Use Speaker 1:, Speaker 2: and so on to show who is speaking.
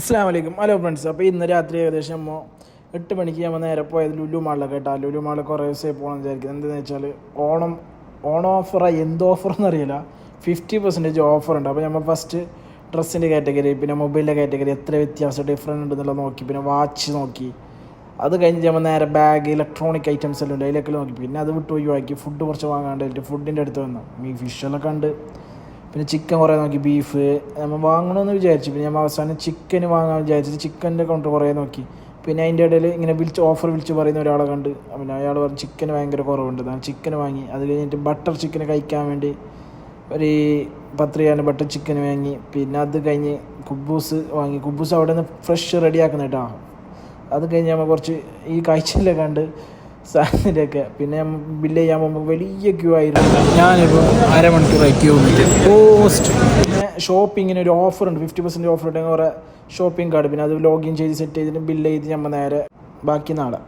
Speaker 1: അസ്സലാമു അലൈക്കും. Hello friends. അപ്പോൾ ഇന്ന് രാത്രി ഏകദേശം നമ്മൾ 8 മണിക്ക് നമ്മൾ നേരെ പോയത് ലുലു മാളിലൊക്കെ കേട്ടോ. ലുലു മാളിൽ കുറേ ദിവസമായി പോകണമെന്ന് വിചാരിക്കുന്നത്. എന്താണെന്ന് വെച്ചാൽ ഓണം ഓഫറാണ്, എന്ത് ഓഫറെന്ന് അറിയില്ല, 50% ഓഫറുണ്ട്. അപ്പോൾ നമ്മൾ ഫസ്റ്റ് ഡ്രസ്സിൻ്റെ കാറ്റഗറി, പിന്നെ മൊബൈലിൻ്റെ കാറ്റഗറി എത്ര വ്യത്യാസം ഡിഫറൻറ്റ് ഉണ്ടെന്നുള്ളത് നോക്കി, പിന്നെ വാച്ച് നോക്കി. അത് കഴിഞ്ഞ് നമ്മൾ നേരെ ബാഗ്, ഇലക്ട്രോണിക് ഐറ്റംസ് എല്ലാം ഉണ്ട്, അതിലൊക്കെ നോക്കി. പിന്നെ അത് വിട്ട് ഒഴിവാക്കി ഫുഡ് കുറച്ച് വാങ്ങാണ്ടായിട്ട് ഫുഡിൻ്റെ അടുത്ത് വന്നു. ഫിഷെല്ലാം കണ്ട്, പിന്നെ ചിക്കൻ കുറേ നോക്കി, ബീഫ് നമ്മൾ വാങ്ങണമെന്ന് വിചാരിച്ചു. പിന്നെ നമ്മൾ അവസാനം ചിക്കൻ വാങ്ങാൻ വിചാരിച്ചിട്ട് ചിക്കൻ്റെ കൗണ്ടർ കുറേ നോക്കി. പിന്നെ അതിൻ്റെ ഇടയിൽ ഇങ്ങനെ ഓഫർ വിളിച്ച് പറയുന്ന ഒരാളെ കണ്ട്. പിന്നെ അയാൾ പറഞ്ഞു ചിക്കൻ ഭയങ്കര കുറവുണ്ട്, ഞാൻ ചിക്കൻ വാങ്ങി. അത് കഴിഞ്ഞിട്ട് ബട്ടർ ചിക്കൻ കഴിക്കാൻ വേണ്ടി ഒരു 10 രൂപ ബട്ടർ ചിക്കൻ വാങ്ങി. പിന്നെ അത് കഴിഞ്ഞ് കുബൂസ് വാങ്ങി. കുബൂസ് അവിടെ നിന്ന് ഫ്രഷ് റെഡിയാക്കുന്ന കേട്ടോ. അത് കഴിഞ്ഞ് നമ്മൾ കുറച്ച് ഈ കാഴ്ചയിലൊക്കെ കണ്ട് സാധനത്തിൻ്റെയൊക്കെ. പിന്നെ ബില്ല് ചെയ്യാൻ പോകുമ്പോൾ വലിയ ക്യൂ ആയിരുന്നു. ഞാനിപ്പോൾ അരമണിക്കൂറായി ക്യൂ പോസ്റ്റ്. പിന്നെ ഷോപ്പിങ്ങിന് ഒരു ഓഫറുണ്ട്, 50% ഓഫർ ഉണ്ടെങ്കിൽ കുറേ ഷോപ്പിംഗ് കാർഡ്. പിന്നെ അത് ലോഗിൻ ചെയ്ത് സെറ്റ് ചെയ്തിട്ട് ബില്ല് ചെയ്ത് നമ്മൾ നേരെ ബാക്കി നാളെ